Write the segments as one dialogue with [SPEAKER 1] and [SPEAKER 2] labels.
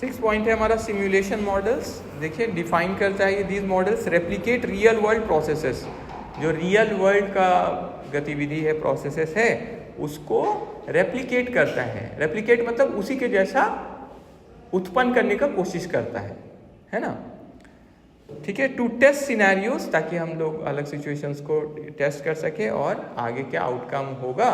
[SPEAKER 1] 6 point है हमारा simulation models. देखिए डिफाइन करता है ये these models replicate real world processes, जो रियल वर्ल्ड का गतिविधि है, प्रोसेसेस है, उसको रेप्लिकेट करता है। रेप्लिकेट मतलब उसी के जैसा उत्पन्न करने का कोशिश करता है ना। ठीक है, टू टेस्ट सिनेरियोस, ताकि हम लोग अलग सिचुएशंस को टेस्ट कर सके और आगे क्या आउटकम होगा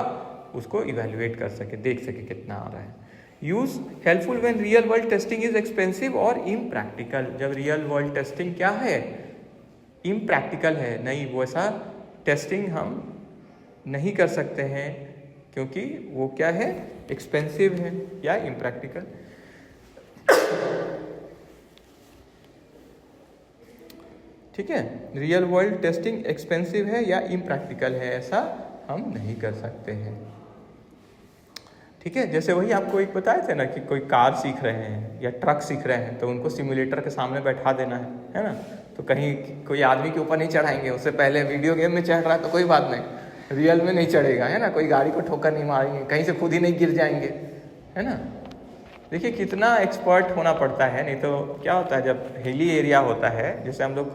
[SPEAKER 1] उसको इवेल्युएट कर सके, देख सके कितना आ रहा है। Use helpful when real world testing is expensive और इम्प्रैक्टिकल, जब रियल वर्ल्ड टेस्टिंग क्या है, इम्प्रैक्टिकल है, नहीं वो ऐसा टेस्टिंग हम नहीं कर सकते हैं क्योंकि वो क्या है, एक्सपेंसिव है या इम्प्रैक्टिकल। ठीक है, रियल वर्ल्ड टेस्टिंग एक्सपेंसिव है या इम्प्रैक्टिकल है, ऐसा हम नहीं कर सकते हैं। ठीक है, जैसे वही आपको एक बताए थे ना कि कोई कार सीख रहे हैं या ट्रक सीख रहे हैं तो उनको सिमुलेटर के सामने बैठा देना है ना। तो कहीं कोई आदमी के ऊपर नहीं चढ़ाएंगे, उससे पहले वीडियो गेम में चढ़ रहा है तो कोई बात नहीं, रियल में नहीं चढ़ेगा, है ना। कोई गाड़ी को ठोकर नहीं मारेंगे, कहीं से खुद ही नहीं गिर जाएंगे, है ना। देखिए कितना एक्सपर्ट होना पड़ता है, नहीं तो क्या होता है जब हिली एरिया होता है, जैसे हम लोग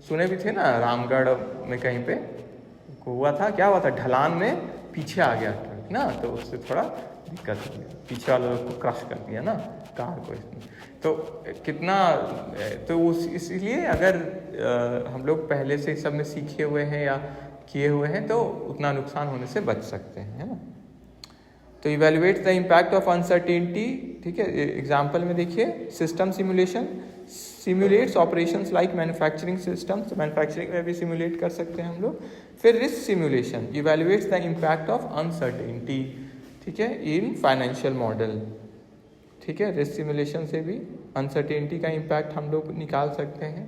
[SPEAKER 1] सुने भी थे ना रामगढ़ में कहीं पे हुआ था, क्या हुआ था, ढलान में पीछे आ गया ट्रक ना, तो उससे थोड़ा दिक्कत हो गया, पीछे वाले लोग को क्रश कर दिया ना कार को इसमें। तो कितना, तो इसलिए अगर हम लोग पहले से सब में सीखे हुए हैं या किए हुए हैं तो उतना नुकसान होने से बच सकते हैं, है ना। तो evaluate the impact of uncertainty. ठीक है, एग्जाम्पल में देखिए, system simulation simulates operations like manufacturing system, तो मैन्युफैक्चरिंग में भी सिमुलेट कर सकते हैं हम लोग। फिर risk simulation evaluates the impact of uncertainty, ठीक है, इन फाइनेंशियल मॉडल। ठीक है, रिस्क सिमुलेशन से भी अनसर्टेनिटी का इम्पैक्ट हम लोग निकाल सकते हैं।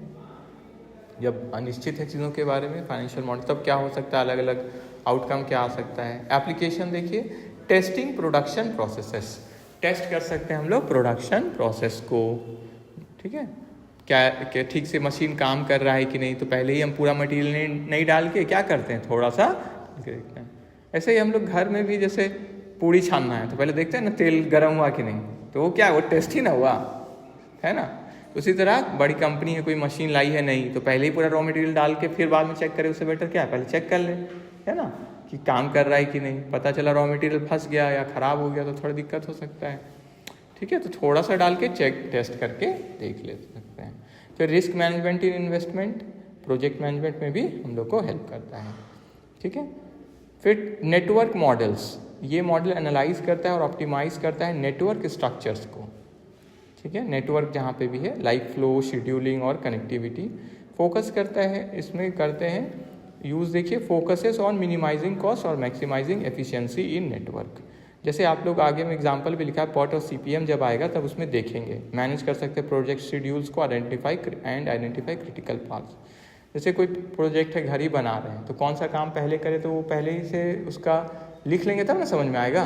[SPEAKER 1] जब अनिश्चित है चीज़ों के बारे में फाइनेंशियल मॉडल, तब क्या हो सकता है, अलग अलग आउटकम क्या आ सकता है। एप्लीकेशन देखिए, टेस्टिंग प्रोडक्शन प्रोसेसेस, टेस्ट कर सकते हैं हम लोग प्रोडक्शन प्रोसेस को। ठीक है, क्या ठीक से मशीन काम कर रहा है कि नहीं, तो पहले ही हम पूरा मटेरियल नहीं डाल के क्या करते हैं, थोड़ा सा देखते हैं। ऐसे ही हम लोग घर में भी जैसे पूड़ी छानना है तो पहले देखते हैं ना तेल गर्म हुआ कि नहीं, तो वो क्या, वो टेस्ट ही ना हुआ, है ना। उसी तरह बड़ी कंपनी है, कोई मशीन लाई है नहीं, तो पहले ही पूरा रॉ मटेरियल डाल के फिर बाद में चेक करे, उससे बेटर क्या है पहले चेक कर ले, है ना, कि काम कर रहा है कि नहीं। पता चला रॉ मटेरियल फंस गया या ख़राब हो गया तो थोड़ा दिक्कत हो सकता है। ठीक है, तो थोड़ा सा डाल के चेक टेस्ट करके देख ले सकते हैं। फिर रिस्क मैनेजमेंट इन इन्वेस्टमेंट, प्रोजेक्ट मैनेजमेंट में भी हम लोग को हेल्प करता है। ठीक है, फिर नेटवर्क मॉडल्स, ये मॉडल एनालाइज करता है और ऑप्टिमाइज करता है नेटवर्क स्ट्रक्चर्स को। ठीक है, नेटवर्क जहाँ पे भी है, लाइक फ्लो, शेड्यूलिंग और कनेक्टिविटी फोकस करता है, इसमें करते हैं यूज़। देखिए, फोकसेस ऑन मिनिमाइजिंग कॉस्ट और मैक्सिमाइजिंग एफिशिएंसी इन नेटवर्क। जैसे आप लोग आगे में एग्जांपल भी लिखा है, पॉट और सीपीएम जब आएगा तब उसमें देखेंगे। मैनेज कर सकते हैं प्रोजेक्ट शेड्यूल्स को, आइडेंटिफाई क्रिटिकल पार्ट्स। जैसे कोई प्रोजेक्ट है, घर ही बना रहे हैं, तो कौन सा काम पहले करें, तो वो पहले ही से उसका लिख लेंगे तब ना समझ में आएगा।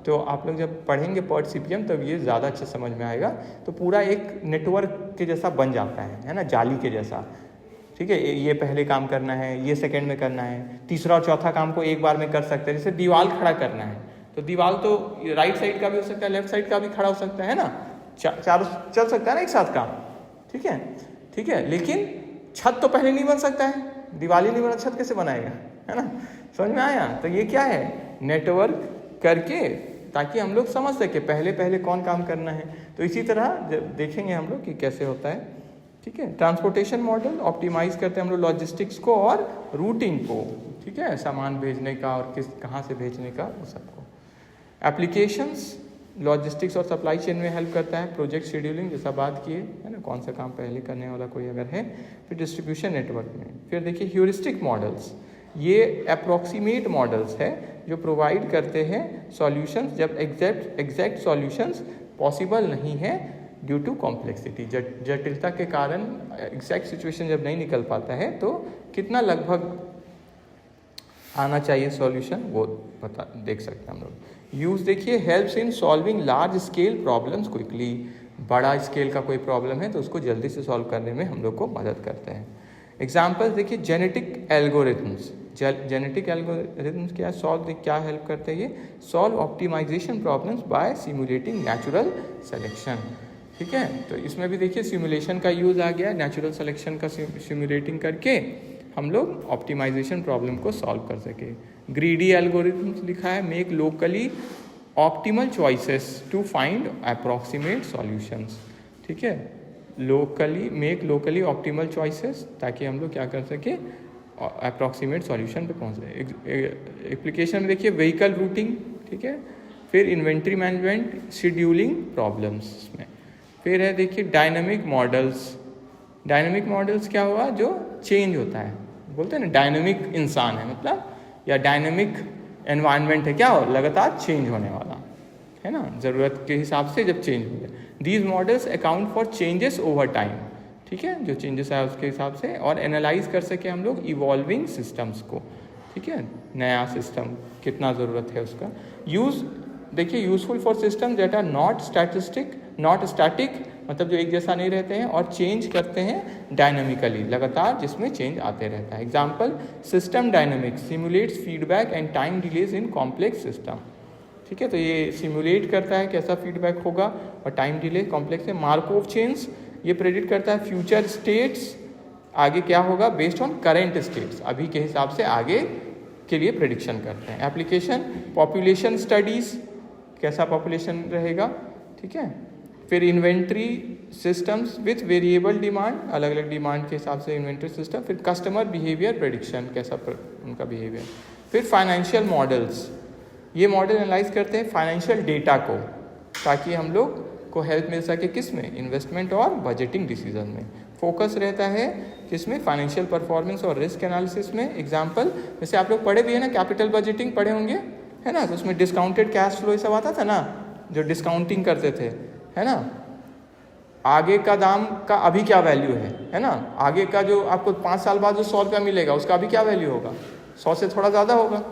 [SPEAKER 1] तो आप लोग जब पढ़ेंगे पॉट सीपीएम तब ये ज़्यादा अच्छे समझ में आएगा। तो पूरा एक नेटवर्क के जैसा बन जाता है ना, जाली के जैसा। ठीक है, ये पहले काम करना है, ये सेकंड में करना है, तीसरा और चौथा काम को एक बार में कर सकते हैं। जैसे दीवार खड़ा करना है, तो दीवार तो राइट साइड का भी हो सकता है, लेफ्ट साइड का भी खड़ा हो सकता है ना, चारों चल सकता है ना एक साथ काम। ठीक है, लेकिन छत तो पहले नहीं बन सकता है, दीवार ही नहीं बना, छत कैसे बनाएगा, है ना। समझ में आया। तो ये क्या है, नेटवर्क करके, ताकि हम लोग समझ सके पहले कौन काम करना है। तो इसी तरह जब देखेंगे हम लोग कि कैसे होता है। ठीक है, ट्रांसपोर्टेशन मॉडल ऑप्टिमाइज करते हैं हम लोग लॉजिस्टिक्स को और रूटिंग को। ठीक है, सामान भेजने का और कहाँ से भेजने का, वो सबको। एप्लीकेशंस लॉजिस्टिक्स और सप्लाई चेन में हेल्प करता है। प्रोजेक्ट शेड्यूलिंग जैसा बात किए, है ना, कौन सा काम पहले करने वाला कोई अगर है। फिर डिस्ट्रीब्यूशन नेटवर्क में, फिर देखिए ह्यूरिस्टिक मॉडल्स, ये अप्रॉक्सीमेट मॉडल्स है जो प्रोवाइड करते हैं सॉल्यूशंस जब एग्जैक्ट सॉल्यूशंस पॉसिबल नहीं है ड्यू टू कॉम्प्लेक्सिटी। जटिलता के कारण एग्जैक्ट सिचुएशन जब नहीं निकल पाता है तो कितना लगभग आना चाहिए सॉल्यूशन, वो देख सकते हैं हम लोग। यूज देखिए, helps in solving large scale problems quickly. बड़ा स्केल का कोई प्रॉब्लम है तो उसको जल्दी से सॉल्व करने में हम लोग को मदद करते हैं। एग्जाम्पल्स देखिए, जेनेटिक एल्गोरिथम्स। जेनेटिक एल्गोरिथम्स क्या हेल्प करते हैं, ये solve optimisation problems by simulating natural selection. ठीक है। तो इसमें भी देखिए सिमुलेशन का यूज़ आ गया, नेचुरल सिलेक्शन का सिमुलेटिंग करके हम लोग ऑप्टिमाइजेशन प्रॉब्लम को सॉल्व कर सके। ग्रीडी एल्गोरिथम्स लिखा है, make locally optimal choices to find approximate solutions. ठीक है, मेक लोकली ऑप्टिमल चॉइसेस, ताकि हम लोग क्या कर सके, अप्रॉक्सीमेट सॉल्यूशन पे पहुंच जाए। एप्लीकेशन में देखिए व्हीकल रूटिंग, ठीक है, फिर इन्वेंट्री मैनेजमेंट, शेड्यूलिंग प्रॉब्लम्स में, फिर है देखिए डायनामिक मॉडल्स। डायनामिक मॉडल्स क्या हुआ, जो चेंज होता है, बोलते हैं ना डायनामिक इंसान है मतलब, या डायनामिक एनवायरनमेंट है, क्या हो, लगातार चेंज होने वाला है ना, ज़रूरत के हिसाब से जब चेंज हो जाए। These models account for changes over time, ठीक है, जो चेंजेस आए उसके हिसाब से, और एनालाइज कर सके हम लोग इवॉल्विंग सिस्टम्स को। ठीक है, नया सिस्टम कितना ज़रूरत है उसका। यूज़ देखिए useful for system that are not static, मतलब जो एक जैसा नहीं रहते हैं, और चेंज करते हैं डायनामिकली, लगातार जिसमें चेंज आते रहता है। Example, system dynamics simulates feedback and time delays in complex system. ठीक है, तो ये सिमुलेट करता है कैसा फीडबैक होगा और टाइम डिले कॉम्प्लेक्स है। मार्कोव चेन्स ये प्रेडिक्ट करता है फ्यूचर स्टेट्स, आगे क्या होगा बेस्ड ऑन करेंट स्टेट्स, अभी के हिसाब से आगे के लिए प्रेडिक्शन करते हैं। एप्लीकेशन, पॉपुलेशन स्टडीज़, कैसा पॉपुलेशन रहेगा, ठीक है। फिर inventory systems with variable demand, अलग अलग डिमांड के हिसाब से इन्वेंट्री सिस्टम। फिर कस्टमर बिहेवियर प्रेडिक्शन, कैसा उनका बिहेवियर। फिर फाइनेंशियल मॉडल्स, ये मॉडल एनालाइज करते हैं फाइनेंशियल डेटा को, ताकि हम लोग को हेल्प मिल सके किस में, इन्वेस्टमेंट और बजटिंग डिसीजन में। फोकस रहता है किसमें, फाइनेंशियल परफॉर्मेंस और रिस्क एनालिसिस में। एग्जांपल, जैसे आप लोग पढ़े भी है ना, कैपिटल बजटिंग पढ़े होंगे, है ना, तो उसमें डिस्काउंटेड कैश फ्लो ये सब आता था ना, जो डिस्काउंटिंग करते थे, है ना, आगे का दाम का अभी क्या वैल्यू है ना, आगे का जो आपको 5 साल बाद जो 100 रुपया मिलेगा उसका अभी क्या वैल्यू होगा, 100 से थोड़ा ज़्यादा होगा,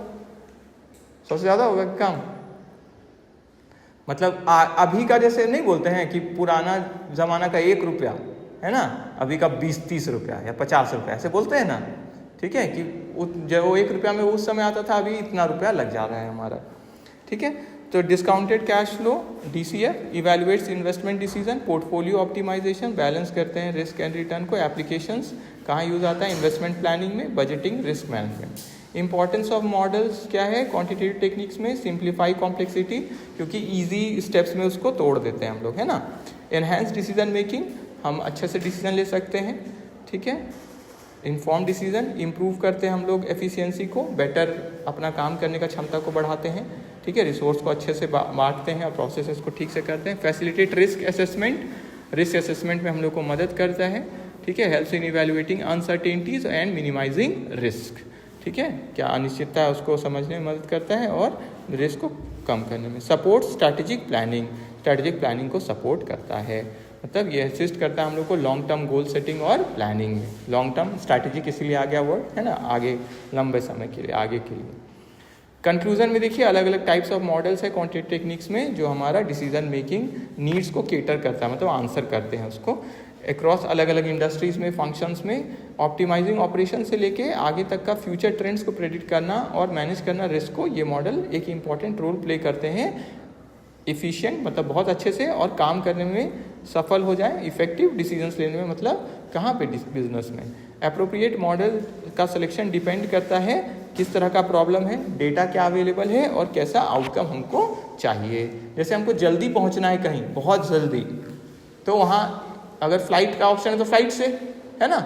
[SPEAKER 1] 100 से ज़्यादा होगा कम, मतलब अभी का जैसे नहीं बोलते हैं कि पुराना ज़माना का 1 रुपया है ना, अभी का 20-30 रुपया या 50 रुपया, ऐसे बोलते हैं ना। ठीक है, कि जो 1 रुपया में उस समय आता था, अभी इतना रुपया लग जा रहा है हमारा। ठीक है, तो discounted cash flow, DCF, evaluates investment decision, portfolio optimisation, balance करते हैं रिस्क एंड रिटर्न को। एप्लीकेशंस कहाँ यूज़ आता है, इन्वेस्टमेंट प्लानिंग में, budgeting, risk management. Importance of models क्या है, क्वांटिटेटिव टेक्निक्स में, सिंप्लीफाई कॉम्प्लेक्सिटी, क्योंकि ईजी स्टेप्स में उसको तोड़ देते हैं हम लोग, है ना। एनहेंस डिसीजन मेकिंग, हम अच्छे से डिसीजन ले सकते हैं। ठीक है, इन्फॉर्म डिसीजन, इम्प्रूव करते हैं हम लोग एफिशिएंसी को, बेटर अपना काम करने का क्षमता को बढ़ाते हैं। ठीक है, रिसोर्स को अच्छे से बांटते हैं और प्रोसेसेस को ठीक से करते हैं। Facilitate risk assessment, risk assessment में हम लोग को मदद करता है। ठीक है, helps in evaluating uncertainties and minimising risk. ठीक है, क्या अनिश्चितता है उसको समझने में मदद करता है और रिस्क को कम करने में। Support strategic planning, strategic planning को सपोर्ट करता है, मतलब ये असिस्ट करता है हम लोग को लॉन्ग टर्म गोल सेटिंग और प्लानिंग में। लॉन्ग टर्म स्ट्रैटेजिक इसीलिए आ गया वर्ड, है ना, आगे लंबे समय के लिए, आगे के लिए। कंक्लूजन में देखिए अलग अलग टाइप्स ऑफ मॉडल्स है क्वांटिटेटिव टेक्निक्स में, जो हमारा डिसीजन मेकिंग नीड्स को केटर करता है, मतलब आंसर करते हैं उसको अक्रॉस अलग अलग इंडस्ट्रीज में, फंक्शंस में। ऑप्टिमाइजिंग ऑपरेशन से लेके आगे तक का फ्यूचर ट्रेंड्स को प्रेडिक्ट करना और मैनेज करना रिस्क को, ये मॉडल एक इंपॉर्टेंट रोल प्ले करते हैं इफ़िशिएंट, मतलब बहुत अच्छे से और काम करने में सफल हो जाए, इफेक्टिव डिसीजंस लेने में, मतलब कहाँ पे, बिजनेस में। एप्रोप्रिएट मॉडल का सिलेक्शन डिपेंड करता है किस तरह का प्रॉब्लम है, डेटा क्या अवेलेबल है और कैसा आउटकम हमको चाहिए। जैसे हमको जल्दी पहुँचना है कहीं, बहुत जल्दी, तो वहाँ अगर फ्लाइट का ऑप्शन है तो फ्लाइट से, है ना,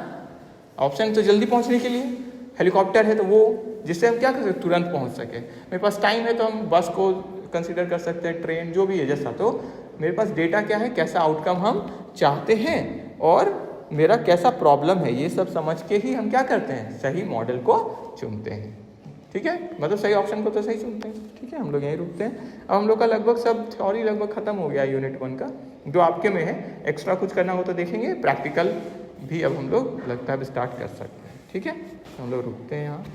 [SPEAKER 1] ऑप्शन तो जल्दी पहुँचने के लिए। हेलीकॉप्टर है तो वो, जिससे हम क्या कर सकते, तुरंत पहुँच सके। मेरे पास टाइम है तो हम बस को कंसिडर कर सकते हैं, ट्रेन, जो भी है जैसा। तो मेरे पास डेटा क्या है, कैसा आउटकम हम चाहते हैं और मेरा कैसा प्रॉब्लम है, ये सब समझ के ही हम क्या करते हैं, सही मॉडल को चुनते हैं। ठीक है, मतलब सही ऑप्शन को तो सही चुनते हैं। ठीक है, हम लोग यहीं रुकते हैं। अब हम लोग का लगभग सब थ्योरी लगभग खत्म हो गया यूनिट 1 का, जो आपके में है। एक्स्ट्रा कुछ करना हो तो देखेंगे, प्रैक्टिकल भी अब हम लोग लगता है स्टार्ट कर सकते हैं। ठीक है, हम लोग रुकते हैं यहाँ।